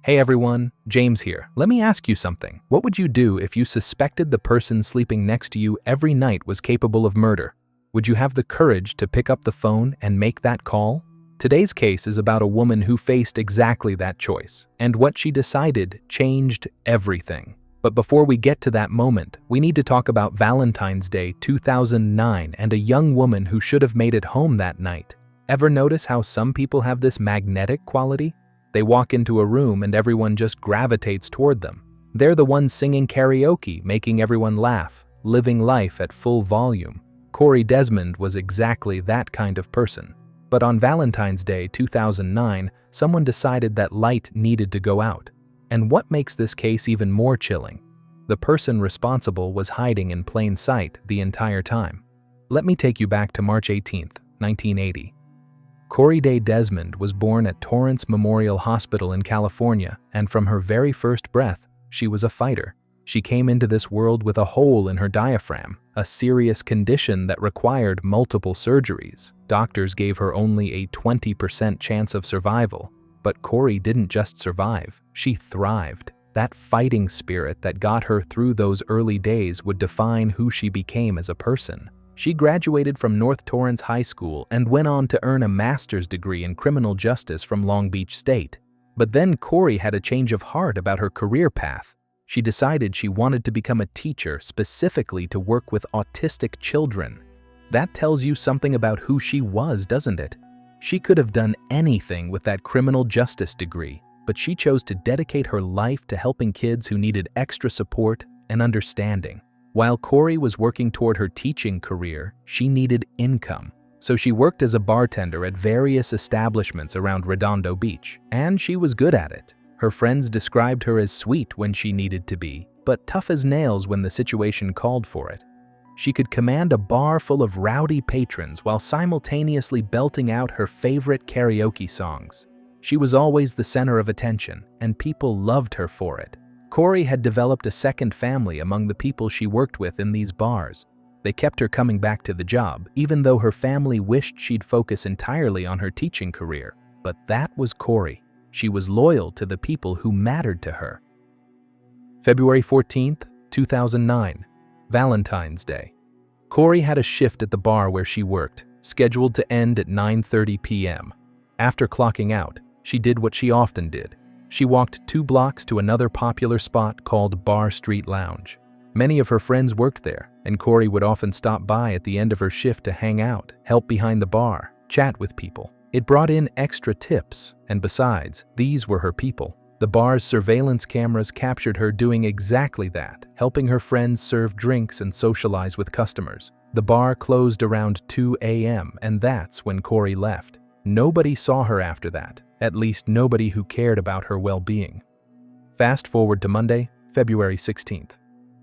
Hey everyone, James here. Let me ask you something. What would you do if you suspected the person sleeping next to you every night was capable of murder? Would you have the courage to pick up the phone and make that call? Today's case is about a woman who faced exactly that choice, and what she decided changed everything. But before we get to that moment, we need to talk about Valentine's Day 2009 and a young woman who should have made it home that night. Ever notice how some people have this magnetic quality? They walk into a room and everyone just gravitates toward them. They're the ones singing karaoke, making everyone laugh, living life at full volume. Cori Desmond was exactly that kind of person. But on Valentine's Day 2009, someone decided that light needed to go out. And what makes this case even more chilling? The person responsible was hiding in plain sight the entire time. Let me take you back to March 18, 1980. Cori Desmond was born at Torrance Memorial Hospital in California, and from her very first breath, she was a fighter. She came into this world with a hole in her diaphragm, a serious condition that required multiple surgeries. Doctors gave her only a 20% chance of survival. But Cori didn't just survive, she thrived. That fighting spirit that got her through those early days would define who she became as a person. She graduated from North Torrance High School and went on to earn a master's degree in criminal justice from Long Beach State. But then Cori had a change of heart about her career path. She decided she wanted to become a teacher specifically to work with autistic children. That tells you something about who she was, doesn't it? She could have done anything with that criminal justice degree, but she chose to dedicate her life to helping kids who needed extra support and understanding. While Cori was working toward her teaching career, she needed income. So she worked as a bartender at various establishments around Redondo Beach, and she was good at it. Her friends described her as sweet when she needed to be, but tough as nails when the situation called for it. She could command a bar full of rowdy patrons while simultaneously belting out her favorite karaoke songs. She was always the center of attention, and people loved her for it. Cori had developed a second family among the people she worked with in these bars. They kept her coming back to the job, even though her family wished she'd focus entirely on her teaching career. But that was Cori. She was loyal to the people who mattered to her. February 14, 2009. Valentine's Day. Cori had a shift at the bar where she worked, scheduled to end at 9:30 p.m. After clocking out, she did what she often did. She walked 2 blocks to another popular spot called Bar Street Lounge. Many of her friends worked there, and Cori would often stop by at the end of her shift to hang out, help behind the bar, chat with people. It brought in extra tips, and besides, these were her people. The bar's surveillance cameras captured her doing exactly that, helping her friends serve drinks and socialize with customers. The bar closed around 2 a.m., and that's when Cori left. Nobody saw her after that, at least nobody who cared about her well-being. Fast forward to Monday, February 16th.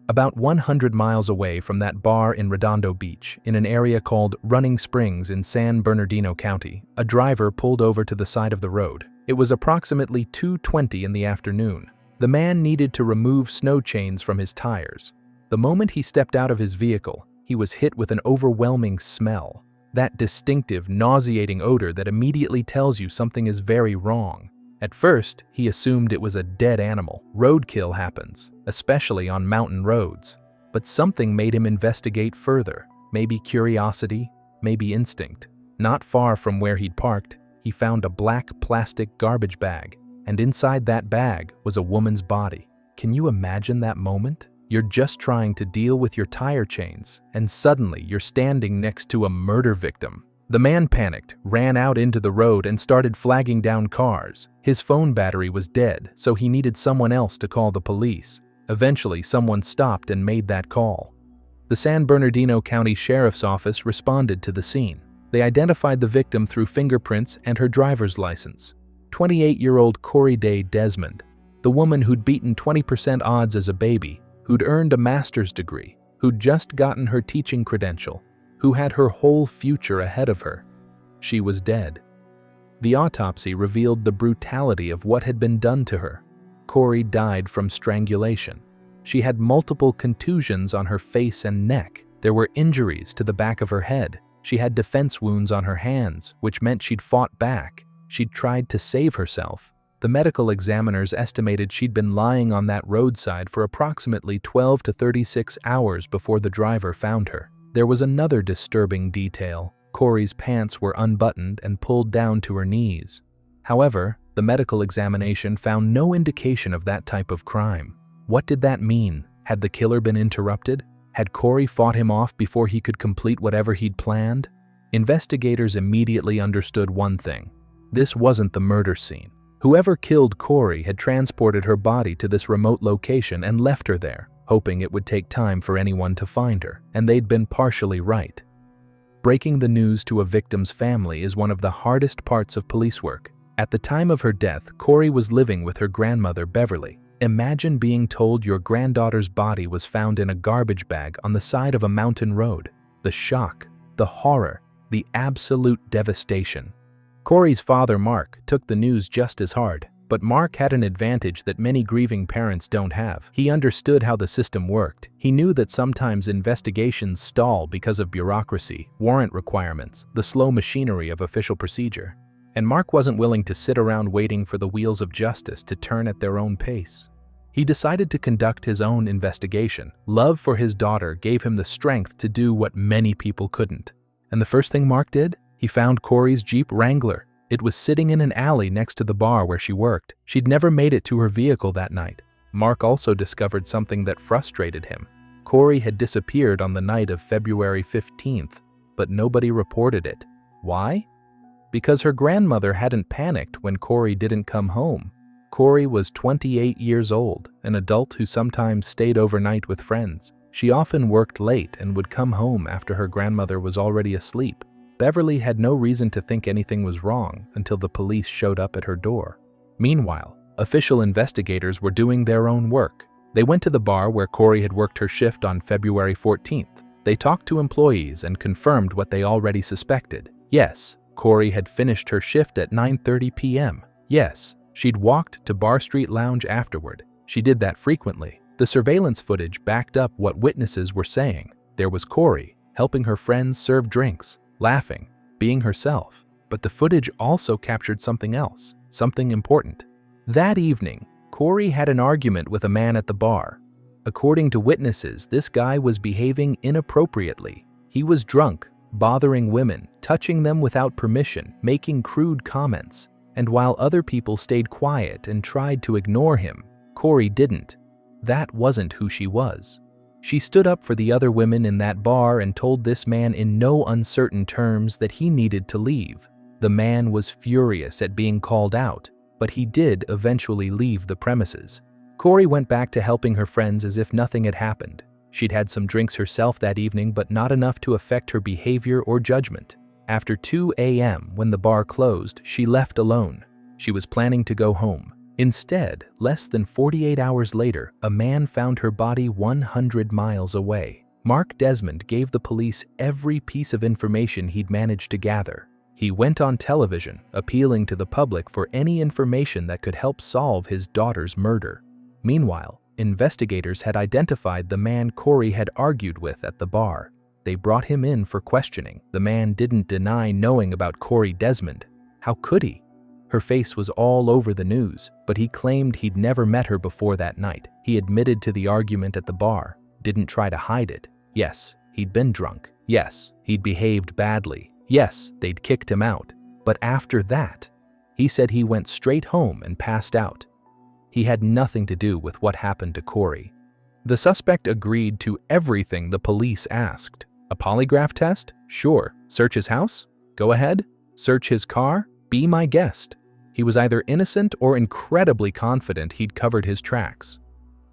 About 100 miles away from that bar in Redondo Beach, in an area called Running Springs in San Bernardino County, a driver pulled over to the side of the road. It was approximately 2:20 in the afternoon. The man needed to remove snow chains from his tires. The moment he stepped out of his vehicle, he was hit with an overwhelming smell. That distinctive, nauseating odor that immediately tells you something is very wrong. At first, he assumed it was a dead animal. Roadkill happens, especially on mountain roads. But something made him investigate further. Maybe curiosity, maybe instinct. Not far from where he'd parked, he found a black plastic garbage bag, and inside that bag was a woman's body. Can you imagine that moment? You're just trying to deal with your tire chains, and suddenly you're standing next to a murder victim. The man panicked, ran out into the road, and started flagging down cars. His phone battery was dead, so he needed someone else to call the police. Eventually, someone stopped and made that call. The San Bernardino County Sheriff's Office responded to the scene. They identified the victim through fingerprints and her driver's license. 28-year-old Cori Desmond, the woman who'd beaten 20% odds as a baby, who'd earned a master's degree, who'd just gotten her teaching credential, who had her whole future ahead of her. She was dead. The autopsy revealed the brutality of what had been done to her. Cori died from strangulation. She had multiple contusions on her face and neck. There were injuries to the back of her head. She had defense wounds on her hands, which meant she'd fought back. She'd tried to save herself. The medical examiners estimated she'd been lying on that roadside for approximately 12 to 36 hours before the driver found her. There was another disturbing detail. Cori's pants were unbuttoned and pulled down to her knees. However, the medical examination found no indication of that type of crime. What did that mean? Had the killer been interrupted? Had Cori fought him off before he could complete whatever he'd planned? Investigators immediately understood one thing. This wasn't the murder scene. Whoever killed Cori had transported her body to this remote location and left her there, hoping it would take time for anyone to find her, and they'd been partially right. Breaking the news to a victim's family is one of the hardest parts of police work. At the time of her death, Cori was living with her grandmother, Beverly. Imagine being told your granddaughter's body was found in a garbage bag on the side of a mountain road. The shock, the horror, the absolute devastation. Cori's father, Mark, took the news just as hard, but Mark had an advantage that many grieving parents don't have. He understood how the system worked. He knew that sometimes investigations stall because of bureaucracy, warrant requirements, the slow machinery of official procedure. And Mark wasn't willing to sit around waiting for the wheels of justice to turn at their own pace. He decided to conduct his own investigation. Love for his daughter gave him the strength to do what many people couldn't. And the first thing Mark did? He found Cori's Jeep Wrangler. It was sitting in an alley next to the bar where she worked. She'd never made it to her vehicle that night. Mark also discovered something that frustrated him. Cori had disappeared on the night of February 15th, but nobody reported it. Why? Because her grandmother hadn't panicked when Cori didn't come home. Cori was 28 years old, an adult who sometimes stayed overnight with friends. She often worked late and would come home after her grandmother was already asleep. Beverly had no reason to think anything was wrong until the police showed up at her door. Meanwhile, official investigators were doing their own work. They went to the bar where Cori had worked her shift on February 14th. They talked to employees and confirmed what they already suspected. Yes, Cori had finished her shift at 9:30 p.m. Yes, she'd walked to Bar Street Lounge afterward. She did that frequently. The surveillance footage backed up what witnesses were saying. There was Cori, helping her friends serve drinks, laughing, being herself. But the footage also captured something else, something important. That evening, Cori had an argument with a man at the bar. According to witnesses, this guy was behaving inappropriately. He was drunk, bothering women, touching them without permission, making crude comments. And while other people stayed quiet and tried to ignore him, Cori didn't. That wasn't who she was. She stood up for the other women in that bar and told this man in no uncertain terms that he needed to leave. The man was furious at being called out, but he did eventually leave the premises. Cori went back to helping her friends as if nothing had happened. She'd had some drinks herself that evening, but not enough to affect her behavior or judgment. After 2 a.m., when the bar closed, she left alone. She was planning to go home. Instead, less than 48 hours later, a man found her body 100 miles away. Mark Desmond gave the police every piece of information he'd managed to gather. He went on television, appealing to the public for any information that could help solve his daughter's murder. Meanwhile, investigators had identified the man Cori had argued with at the bar. They brought him in for questioning. The man didn't deny knowing about Cori Desmond. How could he? Her face was all over the news, but he claimed he'd never met her before that night. He admitted to the argument at the bar, didn't try to hide it. Yes, he'd been drunk. Yes, he'd behaved badly. Yes, they'd kicked him out. But after that, he said he went straight home and passed out. He had nothing to do with what happened to Cori. The suspect agreed to everything the police asked. A polygraph test? Sure. Search his house? Go ahead. Search his car? Be my guest. He was either innocent or incredibly confident he'd covered his tracks.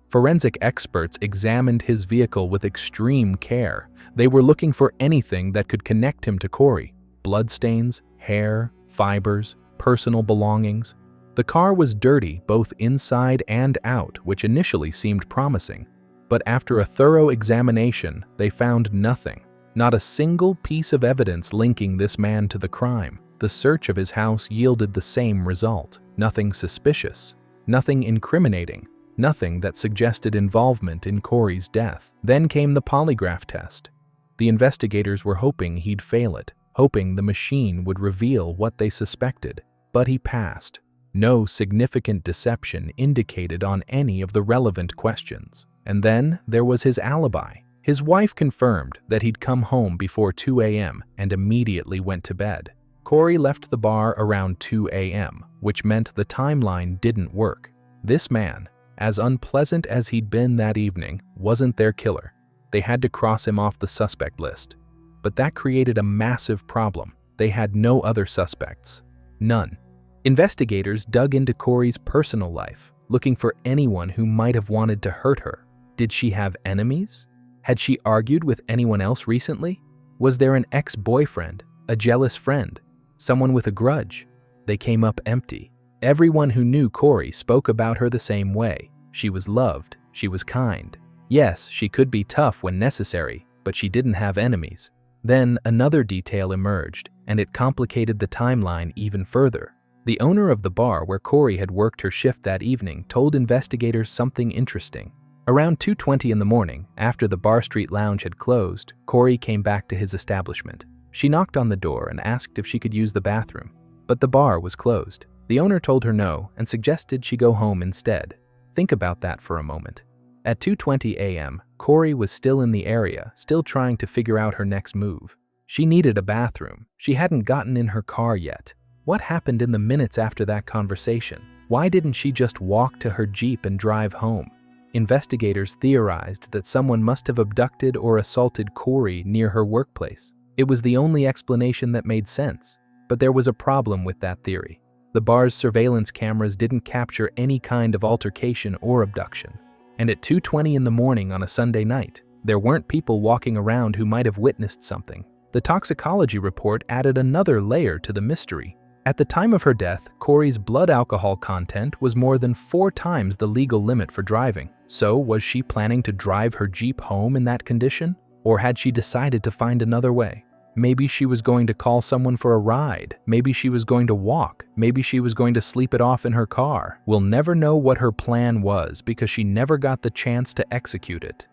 Forensic experts examined his vehicle with extreme care. They were looking for anything that could connect him to Cori. Bloodstains, hair, fibers, personal belongings. The car was dirty both inside and out, which initially seemed promising. But after a thorough examination, they found nothing. Not a single piece of evidence linking this man to the crime. The search of his house yielded the same result. Nothing suspicious, nothing incriminating, nothing that suggested involvement in Cori's death. Then came the polygraph test. The investigators were hoping he'd fail it, hoping the machine would reveal what they suspected. But he passed. No significant deception indicated on any of the relevant questions. And then there was his alibi. His wife confirmed that he'd come home before 2 a.m. and immediately went to bed. Cori left the bar around 2 a.m., which meant the timeline didn't work. This man, as unpleasant as he'd been that evening, wasn't their killer. They had to cross him off the suspect list. But that created a massive problem. They had no other suspects. None. Investigators dug into Cori's personal life, looking for anyone who might have wanted to hurt her. Did she have enemies? Had she argued with anyone else recently? Was there an ex-boyfriend, a jealous friend, someone with a grudge? They came up empty. Everyone who knew Cori spoke about her the same way. She was loved, she was kind. Yes, she could be tough when necessary, but she didn't have enemies. Then another detail emerged, and it complicated the timeline even further. The owner of the bar where Cori had worked her shift that evening told investigators something interesting. Around 2:20 in the morning, after the Bar Street Lounge had closed, Cori came back to his establishment. She knocked on the door and asked if she could use the bathroom, but the bar was closed. The owner told her no and suggested she go home instead. Think about that for a moment. At 2:20 a.m., Cori was still in the area, still trying to figure out her next move. She needed a bathroom. She hadn't gotten in her car yet. What happened in the minutes after that conversation? Why didn't she just walk to her Jeep and drive home? Investigators theorized that someone must have abducted or assaulted Cori near her workplace. It was the only explanation that made sense. But there was a problem with that theory. The bar's surveillance cameras didn't capture any kind of altercation or abduction. And at 2:20 in the morning on a Sunday night, there weren't people walking around who might have witnessed something. The toxicology report added another layer to the mystery. At the time of her death, Cori's blood alcohol content was more than 4 times the legal limit for driving. So was she planning to drive her Jeep home in that condition? Or had she decided to find another way? Maybe she was going to call someone for a ride. Maybe she was going to walk. Maybe she was going to sleep it off in her car. We'll never know what her plan was because she never got the chance to execute it.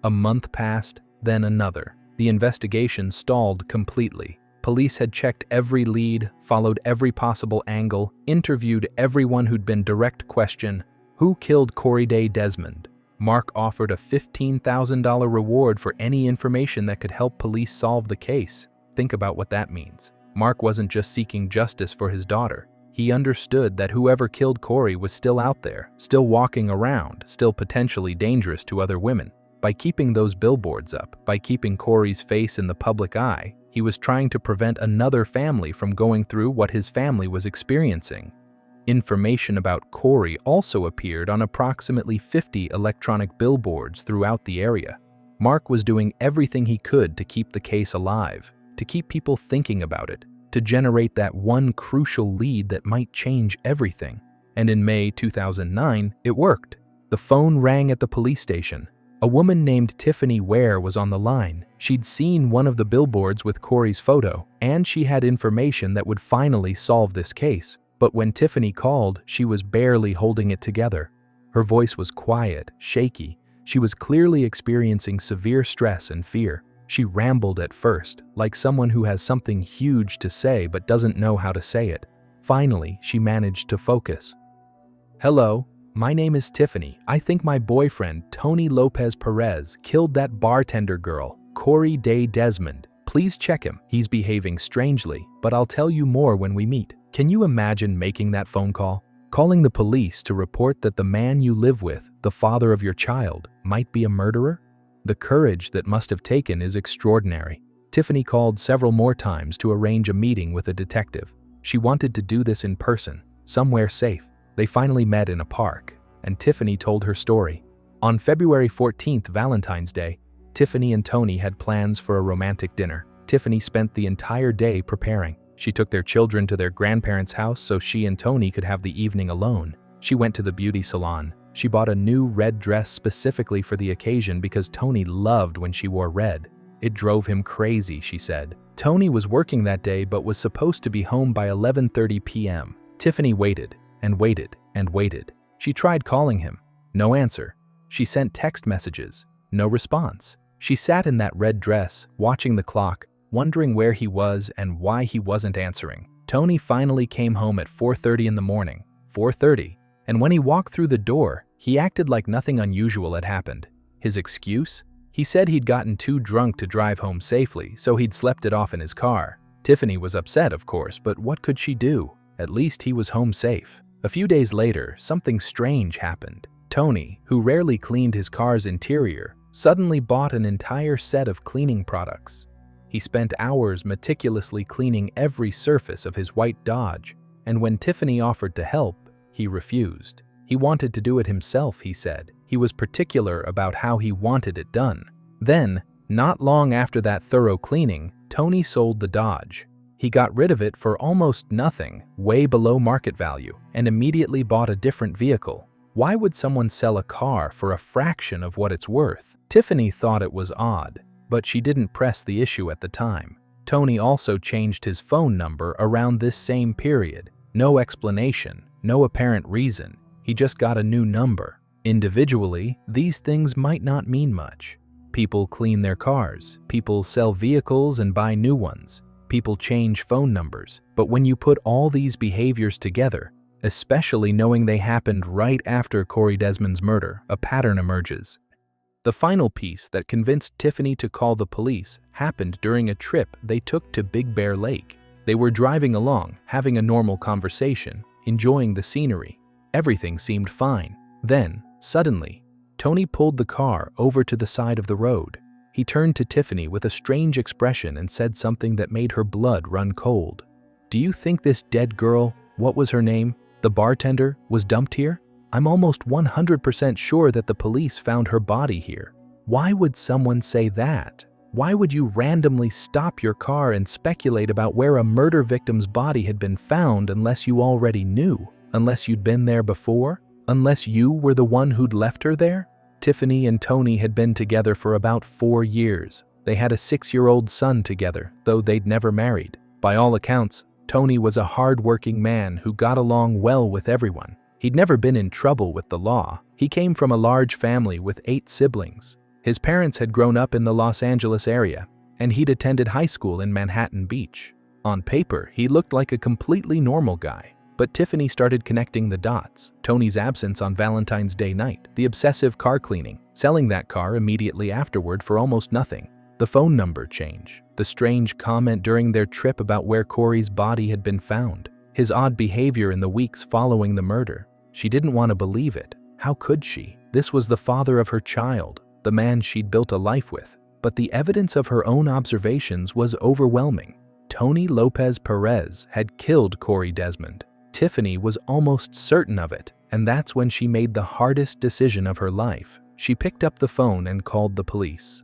A month passed, then another. The investigation stalled completely. Police had checked every lead, followed every possible angle, interviewed everyone who'd been direct questioned. Who killed Cori Desmond? Mark offered a $15,000 reward for any information that could help police solve the case. Think about what that means. Mark wasn't just seeking justice for his daughter. He understood that whoever killed Cori was still out there, still walking around, still potentially dangerous to other women. By keeping those billboards up, by keeping Cori's face in the public eye, he was trying to prevent another family from going through what his family was experiencing. Information about Cori also appeared on approximately 50 electronic billboards throughout the area. Mark was doing everything he could to keep the case alive, to keep people thinking about it, to generate that one crucial lead that might change everything. And in May 2009, it worked. The phone rang at the police station. A woman named Tiffany Ware was on the line. She'd seen one of the billboards with Cori's photo, and she had information that would finally solve this case. But when Tiffany called, she was barely holding it together. Her voice was quiet, shaky. She was clearly experiencing severe stress and fear. She rambled at first, like someone who has something huge to say but doesn't know how to say it. Finally, she managed to focus. "Hello, my name is Tiffany. I think my boyfriend, Tony Lopez Perez, killed that bartender girl, Cori Desmond. Please check him. He's behaving strangely, but I'll tell you more when we meet." Can you imagine making that phone call? Calling the police to report that the man you live with, the father of your child, might be a murderer? The courage that must have taken is extraordinary. Tiffany called several more times to arrange a meeting with a detective. She wanted to do this in person, somewhere safe. They finally met in a park, and Tiffany told her story. On February 14th, Valentine's Day, Tiffany and Tony had plans for a romantic dinner. Tiffany spent the entire day preparing. She took their children to their grandparents' house so she and Tony could have the evening alone. She went to the beauty salon. She bought a new red dress specifically for the occasion because Tony loved when she wore red. It drove him crazy, she said. Tony was working that day but was supposed to be home by 11:30 p.m. Tiffany waited and waited and waited. She tried calling him. No answer. She sent text messages. No response. She sat in that red dress, watching the clock, wondering where he was and why he wasn't answering. Tony finally came home at 4:30 in the morning. 4:30, and when he walked through the door, he acted like nothing unusual had happened. His excuse? He said he'd gotten too drunk to drive home safely, so he'd slept it off in his car. Tiffany was upset, of course, but what could she do? At least he was home safe. A few days later, something strange happened. Tony, who rarely cleaned his car's interior, suddenly bought an entire set of cleaning products. He spent hours meticulously cleaning every surface of his white Dodge, and when Tiffany offered to help, he refused. He wanted to do it himself, he said. He was particular about how he wanted it done. Then, not long after that thorough cleaning, Tony sold the Dodge. He got rid of it for almost nothing, way below market value, and immediately bought a different vehicle. Why would someone sell a car for a fraction of what it's worth? Tiffany thought it was odd, but she didn't press the issue at the time. Tony also changed his phone number around this same period. No explanation, no apparent reason. He just got a new number. Individually, these things might not mean much. People clean their cars, people sell vehicles and buy new ones, people change phone numbers. But when you put all these behaviors together, especially knowing they happened right after Cori Desmond's murder, a pattern emerges. The final piece that convinced Tiffany to call the police happened during a trip they took to Big Bear Lake. They were driving along, having a normal conversation, enjoying the scenery. Everything seemed fine. Then, suddenly, Tony pulled the car over to the side of the road. He turned to Tiffany with a strange expression and said something that made her blood run cold. "Do you think this dead girl, what was her name, the bartender, was dumped here? I'm almost 100% sure that the police found her body here." Why would someone say that? Why would you randomly stop your car and speculate about where a murder victim's body had been found unless you already knew? Unless you'd been there before? Unless you were the one who'd left her there? Tiffany and Tony had been together for about 4 years. They had a 6-year-old son together, though they'd never married. By all accounts, Tony was a hard-working man who got along well with everyone. He'd never been in trouble with the law. He came from a large family with 8 siblings. His parents had grown up in the Los Angeles area, and he'd attended high school in Manhattan Beach. On paper, he looked like a completely normal guy. But Tiffany started connecting the dots. Tony's absence on Valentine's Day night, the obsessive car cleaning, selling that car immediately afterward for almost nothing, the phone number change, the strange comment during their trip about where Cori's body had been found, his odd behavior in the weeks following the murder. She didn't want to believe it. How could she? This was the father of her child, the man she'd built a life with. But the evidence of her own observations was overwhelming. Tony Lopez Perez had killed Cori Desmond. Tiffany was almost certain of it, and that's when she made the hardest decision of her life. She picked up the phone and called the police.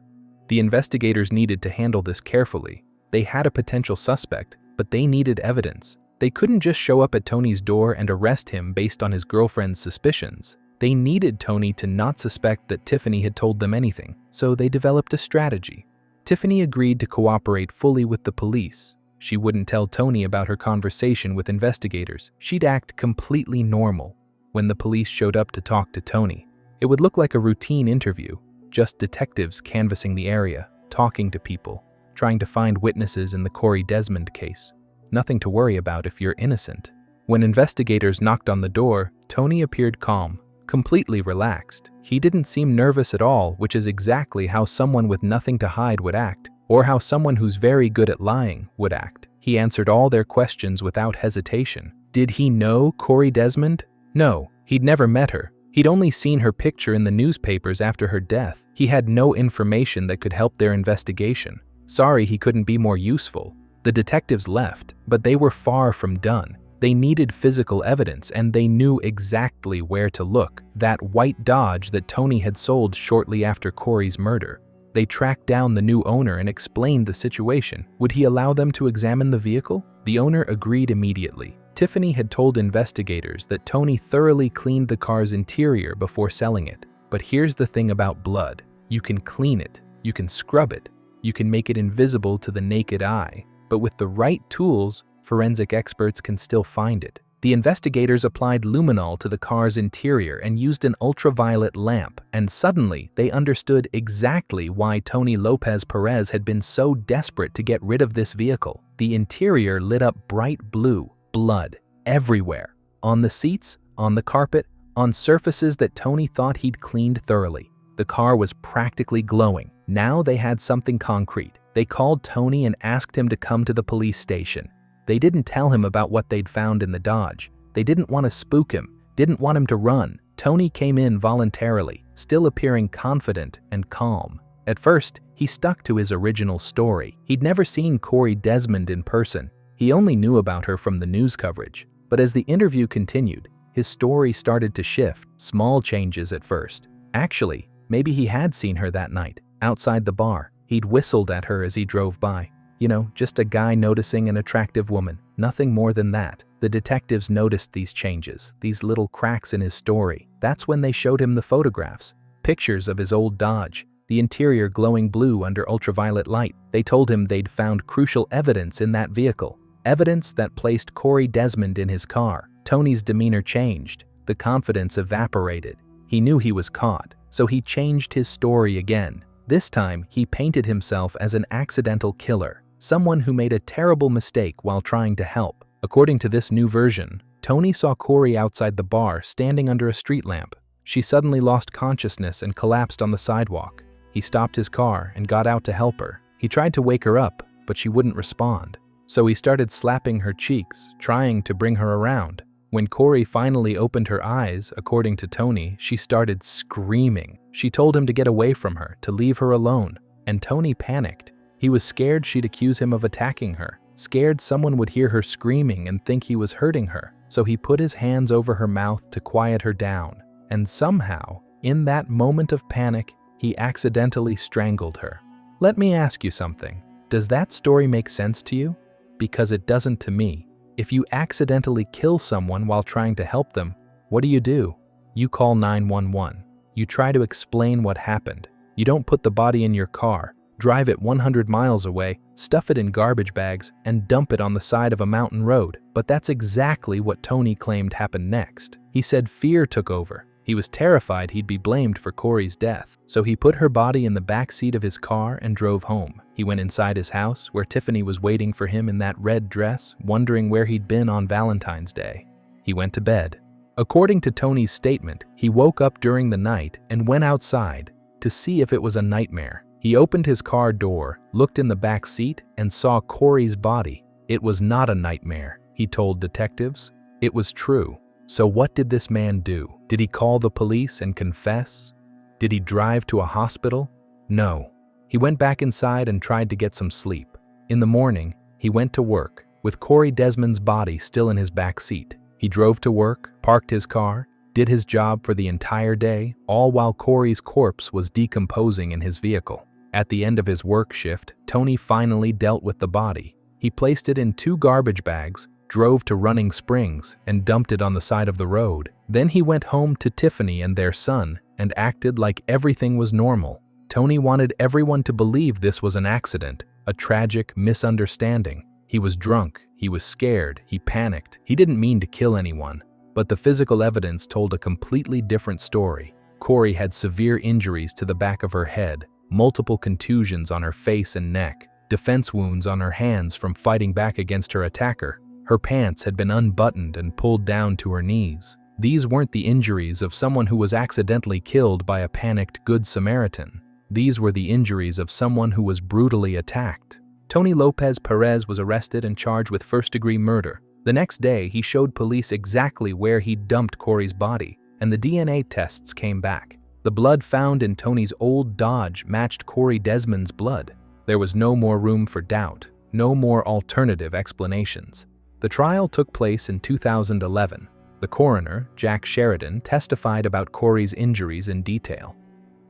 The investigators needed to handle this carefully. They had a potential suspect, but they needed evidence. They couldn't just show up at Tony's door and arrest him based on his girlfriend's suspicions. They needed Tony to not suspect that Tiffany had told them anything, so they developed a strategy. Tiffany agreed to cooperate fully with the police. She wouldn't tell Tony about her conversation with investigators. She'd act completely normal. When the police showed up to talk to Tony, it would look like a routine interview, just detectives canvassing the area, talking to people, trying to find witnesses in the Cori Desmond case. Nothing to worry about if you're innocent. When investigators knocked on the door, Tony appeared calm, completely relaxed. He didn't seem nervous at all, which is exactly how someone with nothing to hide would act, or how someone who's very good at lying would act. He answered all their questions without hesitation. Did he know Cori Desmond? No, he'd never met her. He'd only seen her picture in the newspapers after her death. He had no information that could help their investigation. Sorry he couldn't be more useful. The detectives left, but they were far from done. They needed physical evidence, and they knew exactly where to look. That white Dodge that Tony had sold shortly after Cori's murder. They tracked down the new owner and explained the situation. Would he allow them to examine the vehicle? The owner agreed immediately. Tiffany had told investigators that Tony thoroughly cleaned the car's interior before selling it. But here's the thing about blood. You can clean it, you can scrub it, you can make it invisible to the naked eye. But with the right tools, forensic experts can still find it. The investigators applied luminol to the car's interior and used an ultraviolet lamp, and suddenly they understood exactly why Tony Lopez Perez had been so desperate to get rid of this vehicle. The interior lit up bright blue, blood everywhere. On the seats, on the carpet, on surfaces that Tony thought he'd cleaned thoroughly. The car was practically glowing. Now they had something concrete. They called Tony and asked him to come to the police station. They didn't tell him about what they'd found in the Dodge. They didn't want to spook him, didn't want him to run. Tony came in voluntarily, still appearing confident and calm. At first, he stuck to his original story. He'd never seen Cori Desmond in person. He only knew about her from the news coverage. But as the interview continued, his story started to shift, small changes at first. Actually, maybe he had seen her that night, outside the bar. He'd whistled at her as he drove by. You know, just a guy noticing an attractive woman, nothing more than that. The detectives noticed these changes, these little cracks in his story. That's when they showed him the photographs, pictures of his old Dodge, the interior glowing blue under ultraviolet light. They told him they'd found crucial evidence in that vehicle, evidence that placed Cori Desmond in his car. Tony's demeanor changed, the confidence evaporated. He knew he was caught, so he changed his story again. This time, he painted himself as an accidental killer, someone who made a terrible mistake while trying to help. According to this new version, Tony saw Cori outside the bar standing under a street lamp. She suddenly lost consciousness and collapsed on the sidewalk. He stopped his car and got out to help her. He tried to wake her up, but she wouldn't respond. So he started slapping her cheeks, trying to bring her around. When Cori finally opened her eyes, according to Tony, she started screaming. She told him to get away from her, to leave her alone, and Tony panicked. He was scared she'd accuse him of attacking her, scared someone would hear her screaming and think he was hurting her. So he put his hands over her mouth to quiet her down. And somehow, in that moment of panic, he accidentally strangled her. Let me ask you something. Does that story make sense to you? Because it doesn't to me. If you accidentally kill someone while trying to help them, what do? You call 911. You try to explain what happened. You don't put the body in your car, drive it 100 miles away, stuff it in garbage bags, and dump it on the side of a mountain road. But that's exactly what Tony claimed happened next. He said fear took over. He was terrified he'd be blamed for Cori's death, so he put her body in the back seat of his car and drove home. He went inside his house, where Tiffany was waiting for him in that red dress, wondering where he'd been on Valentine's Day. He went to bed. According to Tony's statement, he woke up during the night and went outside to see if it was a nightmare. He opened his car door, looked in the back seat, and saw Cori's body. It was not a nightmare, he told detectives. It was true. So what did this man do? Did he call the police and confess? Did he drive to a hospital? No. He went back inside and tried to get some sleep. In the morning, he went to work, with Cori Desmond's body still in his back seat. He drove to work, parked his car, did his job for the entire day, all while Cori's corpse was decomposing in his vehicle. At the end of his work shift, Tony finally dealt with the body. He placed it in 2 garbage bags, drove to Running Springs, and dumped it on the side of the road. Then he went home to Tiffany and their son and acted like everything was normal. Tony wanted everyone to believe this was an accident, a tragic misunderstanding. He was drunk, he was scared, he panicked. He didn't mean to kill anyone. But the physical evidence told a completely different story. Cori had severe injuries to the back of her head, multiple contusions on her face and neck, defense wounds on her hands from fighting back against her attacker. Her pants had been unbuttoned and pulled down to her knees. These weren't the injuries of someone who was accidentally killed by a panicked Good Samaritan. These were the injuries of someone who was brutally attacked. Tony Lopez Perez was arrested and charged with first-degree murder. The next day, he showed police exactly where he'd dumped Cori's body, and the DNA tests came back. The blood found in Tony's old Dodge matched Cori Desmond's blood. There was no more room for doubt, no more alternative explanations. The trial took place in 2011. The coroner, Jack Sheridan, testified about Cori's injuries in detail.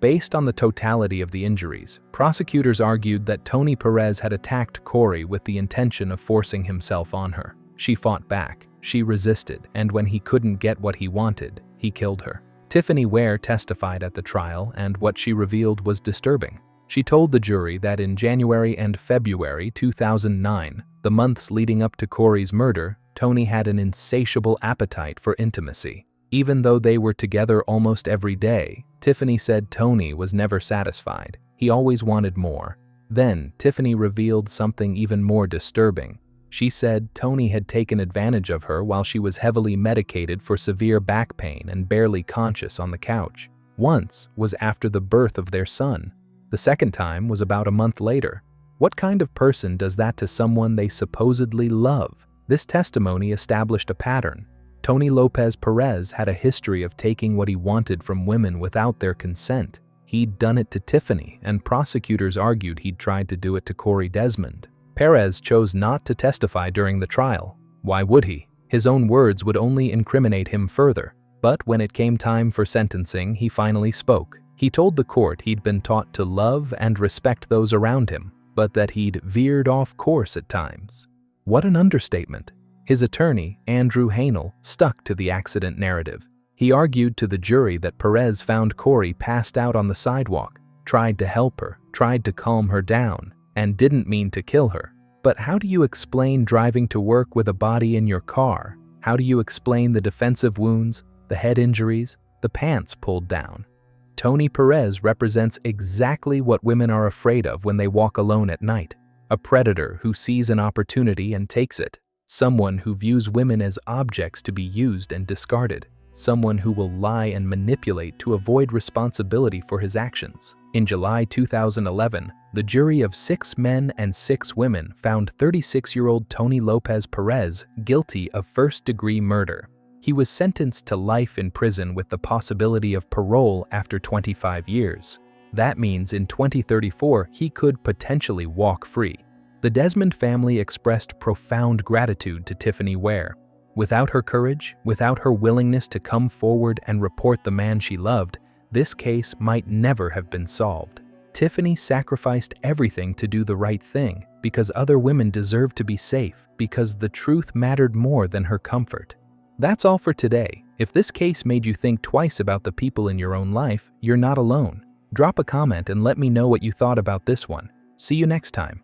Based on the totality of the injuries, prosecutors argued that Tony Perez had attacked Cori with the intention of forcing himself on her. She fought back, she resisted, and when he couldn't get what he wanted, he killed her. Tiffany Ware testified at the trial, and what she revealed was disturbing. She told the jury that in January and February 2009, the months leading up to Cori's murder, Tony had an insatiable appetite for intimacy. Even though they were together almost every day, Tiffany said Tony was never satisfied. He always wanted more. Then, Tiffany revealed something even more disturbing. She said Tony had taken advantage of her while she was heavily medicated for severe back pain and barely conscious on the couch. Once was after the birth of their son. The second time was about a month later. What kind of person does that to someone they supposedly love? This testimony established a pattern. Tony Lopez Perez had a history of taking what he wanted from women without their consent. He'd done it to Tiffany, and prosecutors argued he'd tried to do it to Cori Desmond. Perez chose not to testify during the trial. Why would he? His own words would only incriminate him further. But when it came time for sentencing, he finally spoke. He told the court he'd been taught to love and respect those around him, but that he'd veered off course at times. What an understatement. His attorney, Andrew Hanel, stuck to the accident narrative. He argued to the jury that Perez found Cori passed out on the sidewalk, tried to help her, tried to calm her down, and didn't mean to kill her. But how do you explain driving to work with a body in your car? How do you explain the defensive wounds, the head injuries, the pants pulled down? Tony Perez represents exactly what women are afraid of when they walk alone at night. A predator who sees an opportunity and takes it. Someone who views women as objects to be used and discarded. Someone who will lie and manipulate to avoid responsibility for his actions. In July 2011, the jury of 6 men and 6 women found 36-year-old Tony Lopez Perez guilty of first-degree murder. He was sentenced to life in prison with the possibility of parole after 25 years. That means in 2034 he could potentially walk free. The Desmond family expressed profound gratitude to Tiffany Ware. Without her courage, without her willingness to come forward and report the man she loved, this case might never have been solved. Tiffany sacrificed everything to do the right thing because other women deserved to be safe, because the truth mattered more than her comfort. That's all for today. If this case made you think twice about the people in your own life, you're not alone. Drop a comment and let me know what you thought about this one. See you next time.